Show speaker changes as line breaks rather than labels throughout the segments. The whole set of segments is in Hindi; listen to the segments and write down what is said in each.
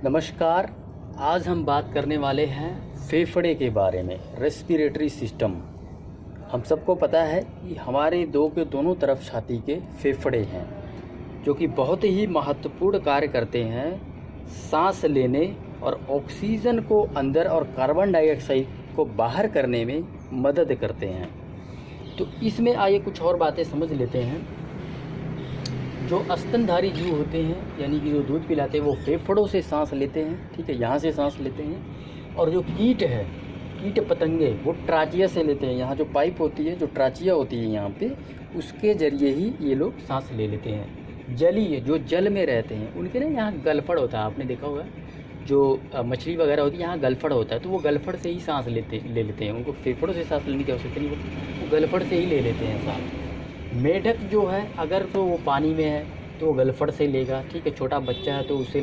नमस्कार। आज हम बात करने वाले हैं फेफड़े के बारे में, रेस्पिरेटरी सिस्टम। हम सबको पता है कि हमारे दोनों तरफ छाती के फेफड़े हैं, जो कि बहुत ही महत्वपूर्ण कार्य करते हैं सांस लेने और ऑक्सीजन को अंदर और कार्बन डाइऑक्साइड को बाहर करने में मदद करते हैं। तो इसमें आइए कुछ और बातें समझ लेते हैं। जो स्तनधारी जीव होते हैं, यानी कि जो दूध पिलाते हैं, वो फेफड़ों से सांस लेते हैं, ठीक है, यहाँ से सांस लेते हैं। और जो कीट है, कीट पतंगे, वो ट्राचिया से लेते हैं। यहाँ जो पाइप होती है, जो ट्राचिया होती है यहाँ पे, उसके ज़रिए ही ये लोग सांस ले लेते हैं। जलीय जो जल में रहते हैं, उनके ना यहाँ गलफड़ होता है, आपने देखा होगा। जो मछली वगैरह होती है, यहाँ गलफड़ होता है, तो वो गलफड़ से ही सांस ले लेते हैं। उनको फेफड़ों से सांस लेने की आवश्यकता नहीं, वो गलफड़ से ही ले लेते हैं सांस। मेढक जो है, अगर तो वो पानी में है तो वो गलफड़ से लेगा, ठीक है। छोटा बच्चा है तो उससे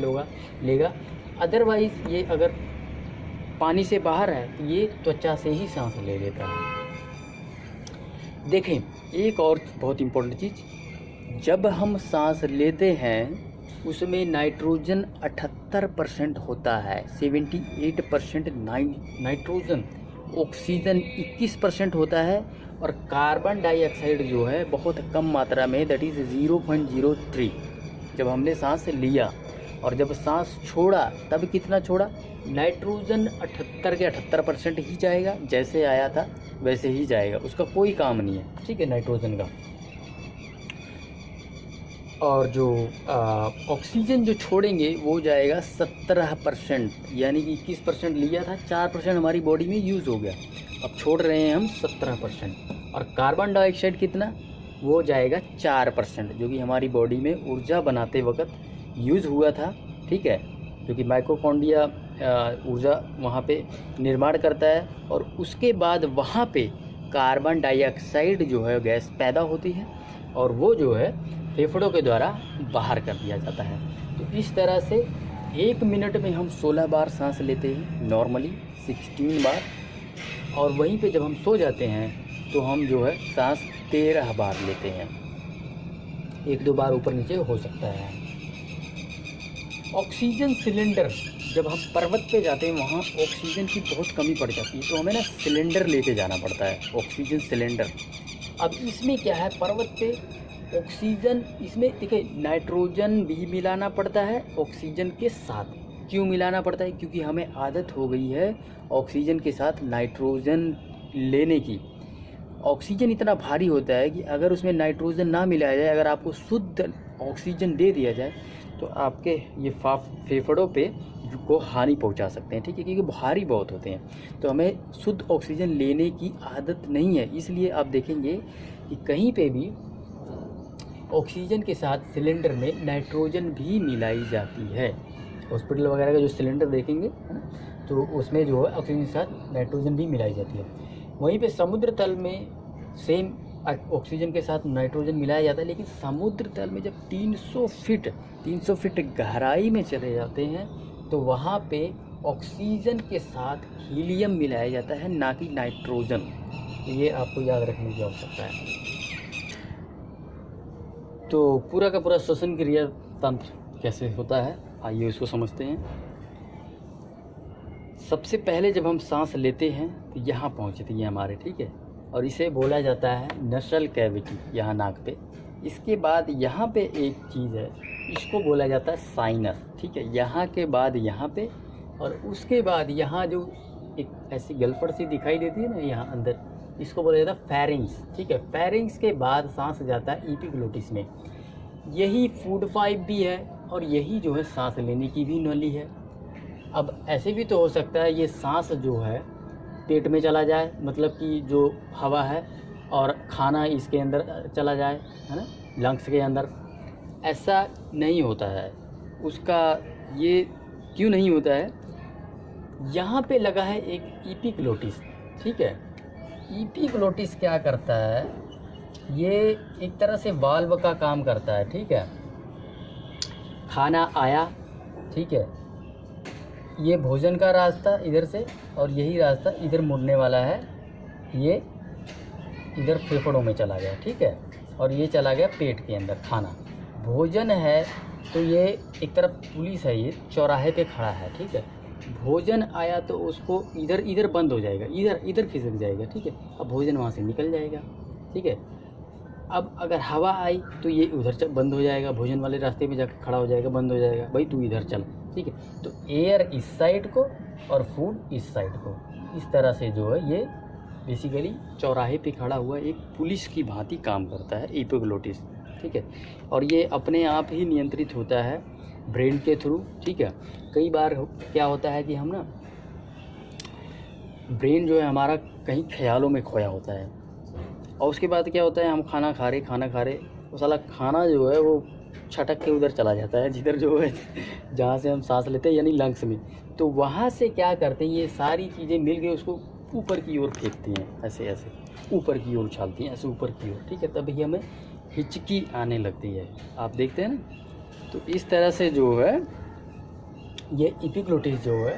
लेगा। अदरवाइज़ ये अगर पानी से बाहर है तो ये त्वचा से ही सांस ले लेता है। देखें, एक और बहुत इम्पोर्टेंट चीज़, जब हम सांस लेते हैं उसमें नाइट्रोजन 78% होता है, 78% नाइट्रोजन, ऑक्सीजन 21% होता है, और कार्बन डाइऑक्साइड जो है बहुत कम मात्रा में, दैट इज़ 0.03। जब हमने सांस लिया और जब सांस छोड़ा तब कितना छोड़ा? नाइट्रोजन 78 के 78% ही जाएगा, जैसे आया था वैसे ही जाएगा, उसका कोई काम नहीं है, ठीक है, नाइट्रोजन का। और जो ऑक्सीजन जो छोड़ेंगे वो जाएगा 17%, यानी कि 21% लिया था, 4% हमारी बॉडी में यूज़ हो गया, अब छोड़ रहे हैं हम 17%। और कार्बन डाइऑक्साइड कितना? वो जाएगा 4%, जो कि हमारी बॉडी में ऊर्जा बनाते वक्त यूज़ हुआ था, ठीक है, जो कि माइटोकॉन्ड्रिया ऊर्जा वहाँ पे निर्माण करता है। और उसके बाद वहाँ पे कार्बन डाइऑक्साइड जो है गैस पैदा होती है, और वो जो है फेफड़ों के द्वारा बाहर कर दिया जाता है। तो इस तरह से 1 मिनट में हम 16 बार सांस लेते हैं, नॉर्मली 16 बार। और वहीं पे जब हम सो जाते हैं तो हम जो है सांस 13 बार लेते हैं, 1-2 बार ऊपर नीचे हो सकता है। ऑक्सीजन सिलेंडर, जब हम पर्वत पे जाते हैं वहाँ ऑक्सीजन की बहुत कमी पड़ जाती है, तो हमें ना सिलेंडर लेके जाना पड़ता है, ऑक्सीजन सिलेंडर। अब इसमें क्या है, पर्वत पे ऑक्सीजन, इसमें देखिए नाइट्रोजन भी मिलाना पड़ता है ऑक्सीजन के साथ। क्यों मिलाना पड़ता है? क्योंकि हमें आदत हो गई है ऑक्सीजन के साथ नाइट्रोजन लेने की। ऑक्सीजन इतना भारी होता है कि अगर उसमें नाइट्रोजन ना मिलाया जाए, अगर आपको शुद्ध ऑक्सीजन दे दिया जाए, तो आपके ये फेफड़ों पे को हानि पहुंचा सकते हैं, ठीक है, क्योंकि भारी बहुत होते हैं। तो हमें शुद्ध ऑक्सीजन लेने की आदत नहीं है, इसलिए आप देखेंगे कि कहीं पे भी ऑक्सीजन के साथ सिलेंडर में नाइट्रोजन भी मिलाई जाती है। हॉस्पिटल वगैरह का जो सिलेंडर देखेंगे, तो उसमें जो है ऑक्सीजन के साथ नाइट्रोजन भी मिलाई जाती है। वहीं पे समुद्र तल में सेम ऑक्सीजन के साथ नाइट्रोजन मिलाया जाता है, लेकिन समुद्र तल में जब 300 फीट गहराई में चले जाते हैं तो वहाँ पे ऑक्सीजन के साथ हीलियम मिलाया जाता है, ना कि नाइट्रोजन। ये आपको याद रखने की आवश्यकता है। तो पूरा का पूरा श्वसन क्रिया तंत्र कैसे होता है, आइए उसको समझते हैं। सबसे पहले जब हम सांस लेते हैं तो यहाँ पहुँचती है हमारे, ठीक है, और इसे बोला जाता है नसल कैविटी, यहाँ नाक पे। इसके बाद यहाँ पे एक चीज़ है, इसको बोला जाता है साइनस, ठीक है, यहाँ के बाद यहाँ पे, और उसके बाद यहाँ जो एक ऐसी गलफड़ सी दिखाई देती है ना यहाँ अंदर, इसको बोला जाता है फेरिंग्स, ठीक है। फेरिंग्स के बाद सांस जाता है एपिग्लोटिस में। यही फूड पाइप भी है और यही जो है सांस लेने की भी नली है। अब ऐसे भी तो हो सकता है ये सांस जो है पेट में चला जाए, मतलब कि जो हवा है और खाना इसके अंदर चला जाए, है ना, लंग्स के अंदर। ऐसा नहीं होता है। उसका ये क्यों नहीं होता है? यहाँ पे लगा है एक एपिग्लोटिस, ठीक है। एपिग्लोटिस क्या करता है? ये एक तरह से वाल्व का काम करता है, ठीक है। खाना आया, ठीक है, ये भोजन का रास्ता इधर से, और यही रास्ता इधर मुड़ने वाला है, ये इधर फेफड़ों में चला गया, ठीक है, और ये चला गया पेट के अंदर। खाना, भोजन है तो ये एक तरफ पुलिस है, ये चौराहे पे खड़ा है, ठीक है। भोजन आया तो उसको इधर इधर बंद हो जाएगा, इधर इधर खिसक जाएगा, ठीक है। अब भोजन वहाँ से निकल जाएगा, ठीक है। अब अगर हवा आई तो ये उधर बंद हो जाएगा, भोजन वाले रास्ते में जाकर खड़ा हो जाएगा, बंद हो जाएगा, भाई तू इधर चल, ठीक है। तो एयर इस साइड को और फूड इस साइड को, इस तरह से जो है ये बेसिकली चौराहे पे खड़ा हुआ एक पुलिस की भांति काम करता है एपिग्लोटिस, ठीक है। और ये अपने आप ही नियंत्रित होता है ब्रेन के थ्रू, ठीक है। कई बार क्या होता है कि हम ना, ब्रेन जो है हमारा कहीं ख्यालों में खोया होता है, और उसके बाद क्या होता है, हम खाना खा रहे वो साला खाना जो है वो छटक के उधर चला जाता है, जिधर जो है जहाँ से हम सांस लेते हैं, यानी लंग्स में। तो वहाँ से क्या करते हैं, ये सारी चीज़ें मिल के उसको ऊपर की ओर फेंकती हैं, ऐसे ऐसे ऊपर की ओर उछालती हैं, ऐसे ऊपर की ओर, ठीक है। तभी हमें हिचकी आने लगती है, आप देखते हैं ना। तो इस तरह से जो है ये एपिग्लोटिस जो है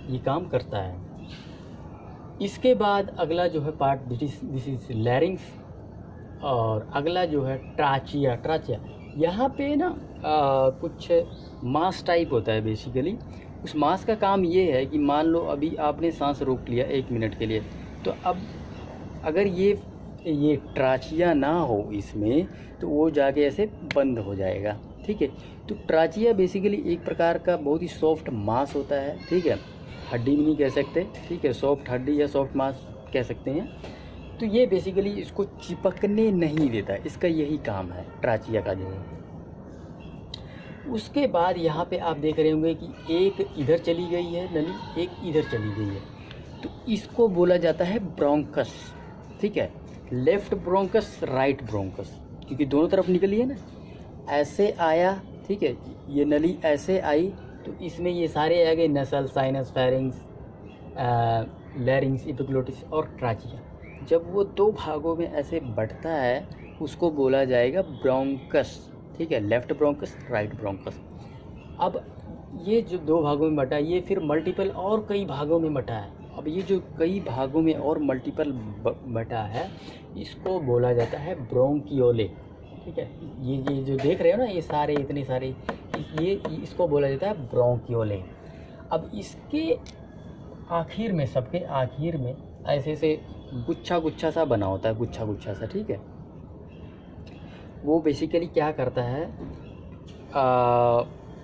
ये काम करता है। इसके बाद अगला जो है पार्ट दिस इज लैरिंग्स, और अगला जो है ट्राचिया। यहाँ पे ना कुछ मास टाइप होता है बेसिकली। उस मास का काम ये है कि मान लो अभी आपने सांस रोक लिया 1 मिनट के लिए, तो अब अगर ये ट्राचिया ना हो इसमें, तो वो जाके ऐसे बंद हो जाएगा, ठीक है। तो ट्राचिया बेसिकली एक प्रकार का बहुत ही सॉफ्ट मास होता है, ठीक है। हड्डी भी नहीं कह सकते, ठीक है, सॉफ्ट हड्डी या सॉफ्ट मास कह सकते हैं। तो ये बेसिकली इसको चिपकने नहीं देता, इसका यही काम है ट्राचिया का जो है। उसके बाद यहाँ पे आप देख रहे होंगे कि एक इधर चली गई है नली, एक इधर चली गई है, तो इसको बोला जाता है ब्रोंकस, ठीक है। लेफ्ट ब्रोंकस, राइट ब्रोंकस, क्योंकि दोनों तरफ निकली है ना, ऐसे आया, ठीक है, ये नली ऐसे आई, तो इसमें ये सारे आ गए, नसल, साइनस, फेरिंग्स, लैरिंग्स, एपिग्लोटिस और ट्राचिया। जब वो 2 भागों में ऐसे बढ़ता है उसको बोला जाएगा ब्रोंकस, ठीक है, लेफ्ट ब्रोंकस, राइट ब्रोंकस। अब ये जो 2 भागों में बटा, ये फिर मल्टीपल और कई भागों में बटा है। अब ये जो कई भागों में और मल्टीपल बटा है, इसको बोला जाता है ब्रोंकियोले, ठीक है। ये जो देख रहे हो ना, ये सारे इतने सारे, ये इसको बोला जाता है ब्रोंकियोले। अब इसके आखिर में, सबके आखिर में ऐसे ऐसे गुच्छा सा बना होता है, गुच्छा सा, ठीक है। वो बेसिकली क्या करता है,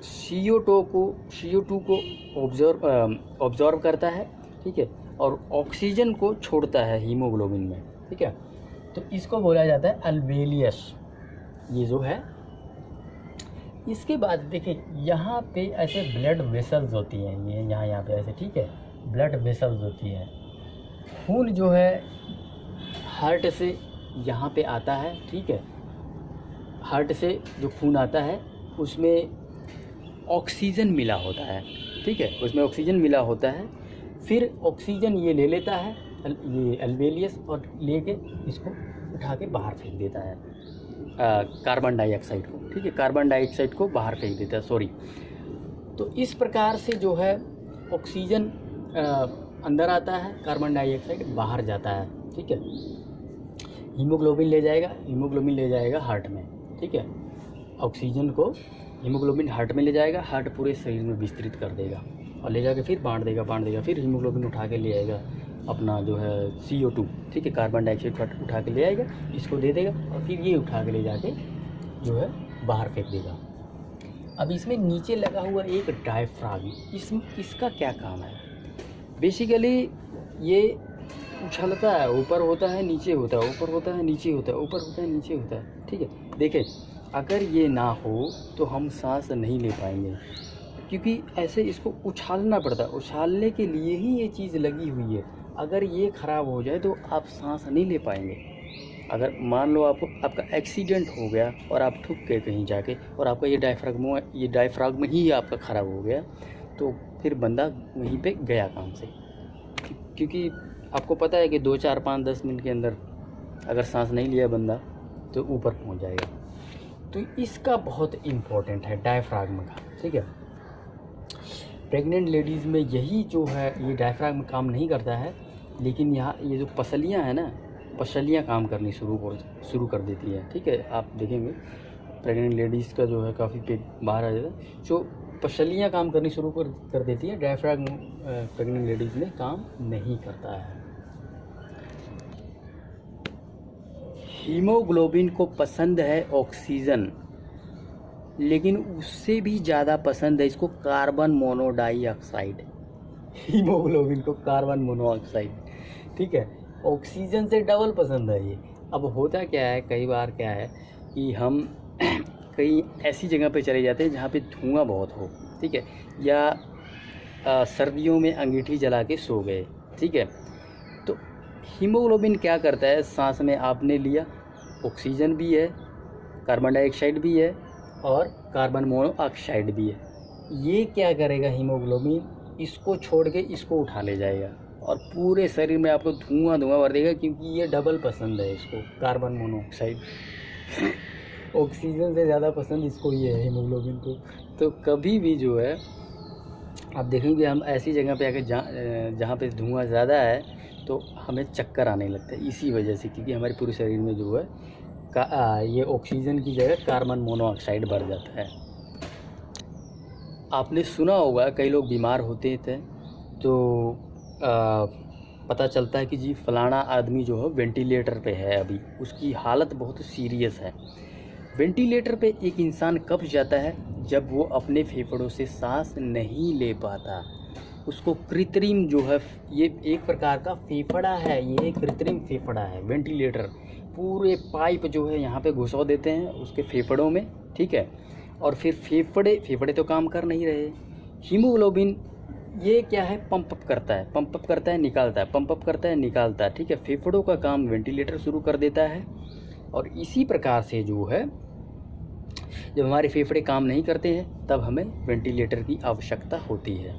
CO2 को ऑब्जर्व करता है, ठीक है, और ऑक्सीजन को छोड़ता है हीमोग्लोबिन में, ठीक है। तो इसको बोला जाता है अल्वेलियस, ये जो है। इसके बाद देखिए यहाँ पे ऐसे ब्लड वेसल्स होती हैं, ये यहाँ पे ऐसे, ठीक है, ब्लड वेसल्स होती है। खून जो है हार्ट से यहाँ पे आता है, ठीक है। हार्ट से जो खून आता है उसमें ऑक्सीजन मिला होता है, ठीक है, उसमें ऑक्सीजन मिला होता है। फिर ऑक्सीजन ये ले लेता है, ये अल्वेलियस, और लेके इसको उठा के बाहर फेंक देता है, कार्बन डाइऑक्साइड को, ठीक है, कार्बन डाइऑक्साइड को बाहर फेंक देता है, सॉरी। तो इस प्रकार से जो है ऑक्सीजन अंदर आता है, कार्बन डाइऑक्साइड बाहर जाता है, ठीक है। हीमोग्लोबिन ले जाएगा हार्ट में, ठीक है। ऑक्सीजन को हीमोग्लोबिन हार्ट में ले जाएगा, हार्ट पूरे शरीर में विस्तृत कर देगा और ले जाके फिर बांट देगा। फिर हीमोग्लोबिन उठा के ले आएगा अपना जो है CO2, ठीक है, कार्बन डाइऑक्साइड उठा के ले आएगा, इसको दे देगा, और फिर ये उठा के ले जाके जो है बाहर फेंक देगा। अब इसमें नीचे लगा हुआ एक डायफ्राम, इसका क्या काम है, बेसिकली ये उछलता है, ऊपर होता है नीचे होता है, ऊपर होता है नीचे होता है, ऊपर होता है नीचे होता है, ठीक है। देखें, अगर ये ना हो तो हम सांस नहीं ले पाएंगे, क्योंकि ऐसे इसको उछालना पड़ता है, उछालने के लिए ही ये चीज़ लगी हुई है। अगर ये ख़राब हो जाए तो आप सांस नहीं ले पाएंगे। अगर मान लो आपका एक्सीडेंट हो गया और आप ठुक गए कहीं जाके, और आपका ये डायफ्राम ही आपका ख़राब हो गया, तो फिर बंदा वहीं पे गया काम से, क्योंकि आपको पता है कि 2, 4, 5, 10 मिनट के अंदर अगर सांस नहीं लिया बंदा तो ऊपर पहुंच जाएगा। तो इसका बहुत इम्पोर्टेंट है डायफ्राम का, ठीक है। प्रेग्नेंट लेडीज़ में यही जो है ये डायफ्राम काम नहीं करता है, लेकिन यहाँ ये जो पसलियाँ हैं ना, पसलियाँ काम करनी शुरू कर देती है, ठीक है। आप देखेंगे प्रेग्नेंट लेडीज़ का जो है काफ़ी पेट बाहर आ जाता है, जो पसलियाँ काम करनी शुरू कर देती है, डायफ्राम प्रेग्नेंट लेडीज़ में काम नहीं करता है। हीमोग्लोबिन को पसंद है ऑक्सीजन, लेकिन उससे भी ज़्यादा पसंद है इसको कार्बन मोनोडाइऑक्साइड। हीमोग्लोबिन को कार्बन मोनोऑक्साइड, ठीक है, ऑक्सीजन से डबल पसंद है ये। अब होता क्या है, कई बार क्या है कि हम कई ऐसी जगह पे चले जाते हैं जहाँ पे धुआं बहुत हो, ठीक है, या सर्दियों में अंगीठी जला के सो गए, ठीक है, तो हीमोग्लोबिन क्या करता है, सांस में आपने लिया, ऑक्सीजन भी है, कार्बन डाइऑक्साइड भी है और कार्बन मोनोऑक्साइड भी है। ये क्या करेगा हीमोग्लोबिन, इसको छोड़ के इसको उठा ले जाएगा और पूरे शरीर में आपको धुआं भर देगा, क्योंकि ये डबल पसंद है इसको, कार्बन मोनोऑक्साइड। ऑक्सीजन से ज़्यादा पसंद इसको ये है, हीमोग्लोबिन को। तो कभी भी जो है आप देखेंगे हम ऐसी जगह पे आके जहाँ पे धुआं ज़्यादा है तो हमें चक्कर आने लगता है, इसी वजह से, क्योंकि हमारे पूरे शरीर में जो है ये ऑक्सीजन की जगह कार्बन मोनोऑक्साइड भर जाता है। आपने सुना होगा कई लोग बीमार होते थे तो पता चलता है कि जी फलाना आदमी जो है वेंटिलेटर पे है, अभी उसकी हालत बहुत सीरियस है। वेंटिलेटर पे एक इंसान कब जाता है, जब वो अपने फेफड़ों से सांस नहीं ले पाता। उसको कृत्रिम जो है, ये एक प्रकार का फेफड़ा है, ये कृत्रिम फेफड़ा है वेंटिलेटर। पूरे पाइप जो है यहाँ पे घुसा देते हैं उसके फेफड़ों में, ठीक है, और फिर फेफड़े तो काम कर नहीं रहे। हीमोग्लोबिन ये क्या है, पंप अप करता है निकालता है, पंप अप करता है निकालता है, ठीक है, फेफड़ों का काम वेंटिलेटर शुरू कर देता है। और इसी प्रकार से जो है जब हमारे फेफड़े काम नहीं करते हैं तब हमें वेंटिलेटर की आवश्यकता होती है।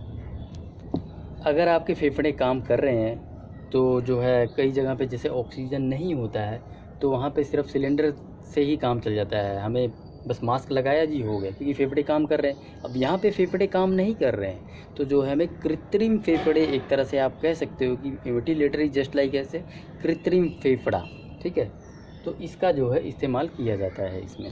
अगर आपके फेफड़े काम कर रहे हैं तो जो है कई जगह पे जैसे ऑक्सीजन नहीं होता है तो वहाँ पे सिर्फ सिलेंडर से ही काम चल जाता है, हमें बस मास्क लगाया जी हो गया, क्योंकि फेफड़े काम कर रहे हैं। अब यहाँ पे फेफड़े काम नहीं कर रहे हैं तो जो है हमें कृत्रिम फेफड़े, एक तरह से आप कह सकते हो कि वेंटिलेटर इज जस्ट लाइक ऐसे कृत्रिम फेफड़ा, ठीक है, तो इसका जो है इस्तेमाल किया जाता है इसमें।